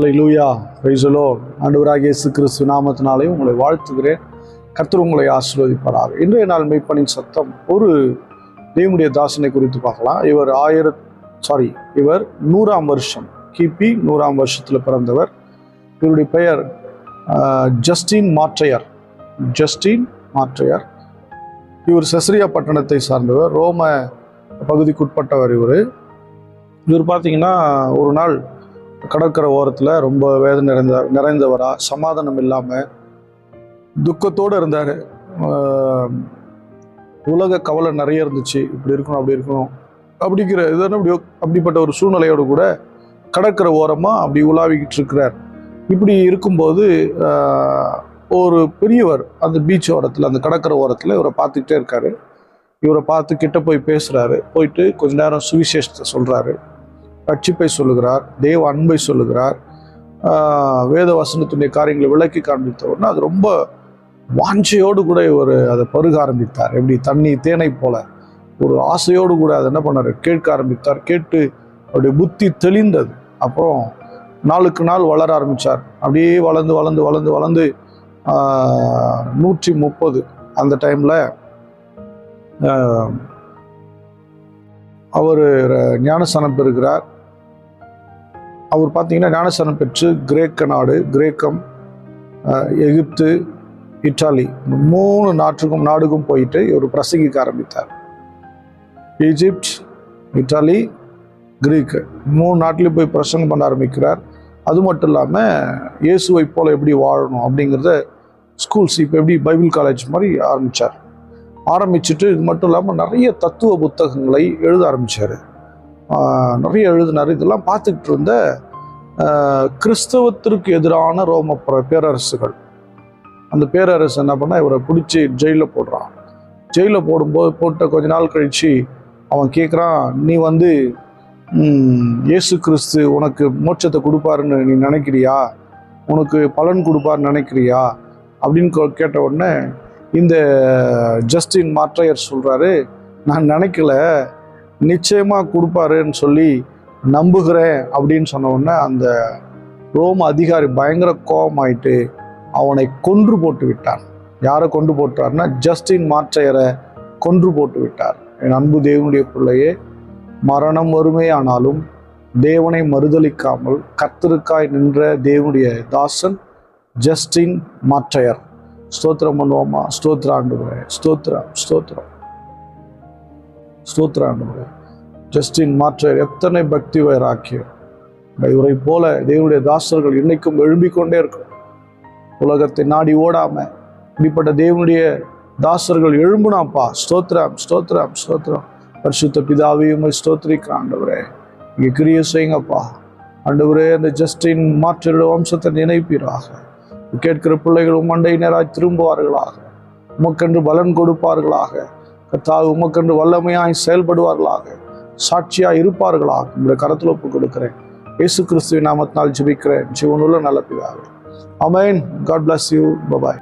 Hallelujah, praise the Lord. ஆண்டவராகிய இயேசு கிறிஸ்து நாமத்தினாலே உங்களை வாழ்த்துகிறேன். கர்த்தர் உங்களை ஆசீர்வதிப்பாராக. இன்றைய நாள் மெய்ப்பனின் சத்தம் ஒரு தேவனுடைய தாசனை குறித்து பார்க்கலாம். இவர் 100ஆம் வருஷம், கிபி 100ஆம் வருஷத்தில் பிறந்தவர். இவருடைய பெயர் ஜஸ்டின் மாற்றையர். இவர் செசரியா பட்டணத்தை சார்ந்தவர், ரோம பகுதிக்குட்பட்டவர். இவர் பார்த்தீங்கன்னா ஒரு நாள் கடற்கரை ஓரத்தில் ரொம்ப வேதனை நிறைந்தவரா, சமாதானம் இல்லாமல் துக்கத்தோடு இருந்தார். உலக கவலை நிறைய இருந்துச்சு. இப்படி இருக்கணும் அப்படி இருக்கணும் அப்படிங்கிற அப்படிப்பட்ட ஒரு சூழ்நிலையோடு கூட கடற்கரை ஓரமாக அப்படி உலாவிக்கிட்டு இருக்கிறார். இப்படி இருக்கும்போது ஒரு பெரியவர் அந்த பீச் ஓரத்தில், அந்த கடற்கரை ஓரத்தில் இவரை பார்த்துக்கிட்டே இருக்காரு. இவரை பார்த்து கிட்ட போய் பேசுகிறாரு. போயிட்டு கொஞ்ச நேரம் சுவிசேஷத்தை சொல்கிறாரு, ரட்சிப்பை சொல்லுகிறார், தேவ அன்பை சொல்லுகிறார், வேத வசனத்துடைய காரியங்களை விளக்கி காண்பித்தவர்னா அது ரொம்ப வாஞ்சையோடு கூட இவர் அதை பருக ஆரம்பித்தார். எப்படி தண்ணி தேனை போல ஒரு ஆசையோடு கூட அதை என்ன பண்ணார், கேட்க ஆரம்பித்தார். கேட்டு அவருடைய புத்தி தெளிந்தது. அப்புறம் நாளுக்கு நாள் வளர ஆரம்பித்தார். அப்படியே வளர்ந்து வளர்ந்து வளர்ந்து வளர்ந்து 130 அந்த டைமில் அவர் ஞானஸ்தானம் பெறுகிறார். அவர் பார்த்தீங்கன்னா ஞானஸ்தானம் பெற்று கிரேக்க நாடு, கிரேக்கம், எகிப்து, இத்தாலி 3 நாடுக்கும் போயிட்டு இவர் பிரசங்கிக்க ஆரம்பித்தார். ஈஜிப்ட், இத்தாலி, கிரீக்கு 3 நாட்டிலையும் போய் பிரசங்கம் பண்ண ஆரம்பிக்கிறார். அது மட்டும் இல்லாமல் இயேசுவை போல எப்படி வாழணும் அப்படிங்கிறத ஸ்கூல்ஸ், இப்போ எப்படி பைபிள் காலேஜ் மாதிரி ஆரம்பிச்சுட்டு இது மட்டும் இல்லாமல் நிறைய தத்துவ புத்தகங்களை எழுத ஆரம்பித்தார். நிறைய எழுதினார். இதெல்லாம் பார்த்துக்கிட்டு இருந்த கிறிஸ்தவத்திற்கு எதிரான ரோம பேரரசுகள், அந்த பேரரசு என்ன பண்ணால் இவரை பிடிச்சி ஜெயிலில் போடுறான். ஜெயிலில் போட்ட கொஞ்ச நாள் கழித்து அவன் கேட்குறான், நீ இயேசு கிறிஸ்து உனக்கு மோட்சத்தை கொடுப்பாருன்னு நீ நினைக்கிறியா, உனக்கு பலன் கொடுப்பாருன்னு நினைக்கிறியா அப்படின்னு கேட்ட உடனே இந்த ஜஸ்டின் மாற்றையர் சொல்கிறாரு, நான் நினைக்கல, நிச்சயமாக கொடுப்பாருன்னு சொல்லி நம்புகிறேன் அப்படின்னு சொன்ன உடனே அந்த ரோம அதிகாரி பயங்கர கோபமாயிட்டு அவனை கொன்று போட்டு விட்டான். யாரை கொன்று போட்டார்னா ஜஸ்டின் மாற்றையரை கொன்று போட்டு விட்டார். என் அன்பு தேவனுடைய பிள்ளையே, மரணம் வறுமையானாலும் தேவனை மறுதலிக்காமல் கர்த்தருக்காய் நின்ற தேவனுடைய தாசன் ஜஸ்டின் மாற்றையர். ஸ்தோத்திரம் பண்ணுவோமா? ஸ்தோத்திர ஆண்டவரே, ஸ்தோத்திரம் ஸ்தோத்திரம் ஸ்தோத்திர ஆண்டவரே. ஜஸ்டின் மாற்றையர் எத்தனை பக்தி வைராக்கியம். இவரை போல தேவனுடைய தாசர்கள் இன்னைக்கும் எழும்பிக் கொண்டே இருக்கும். உலகத்தை நாடி ஓடாம இப்படிப்பட்ட தேவனுடைய தாசர்கள் எழும்புனாப்பா. ஸ்தோத்திரம் ஸ்தோத்திரம் ஸ்தோத்திரம். பரிசுத்த பிதாவையும் ஸ்தோத்திரிக்கிற ஆண்டவரே, இங்கே கிரிய செய்யுங்கப்பா. ஆண்டவரே, அந்த ஜஸ்டின் மாற்றையருடைய வம்சத்தை நினைப்பீராக. கேட்கிற பிள்ளைகள் உம்மண்டை நேராய் திரும்புவார்களாக, உமக்கென்று பலன் கொடுப்பார்களாக, கர்த்தாவே உமக்கென்று வல்லமையாய் செயல்படுவார்களாக, சாட்சியாய் இருப்பார்களாக. உங்களுடைய கரத்தில் ஒப்புக் கொடுக்கிறேன். இயேசு கிறிஸ்துவின் நாமத்தினால் ஜெபிக்கிறேன், ஜீவனுள்ள நல்ல பிதாவே. ஆமென். God bless you. Bye bye.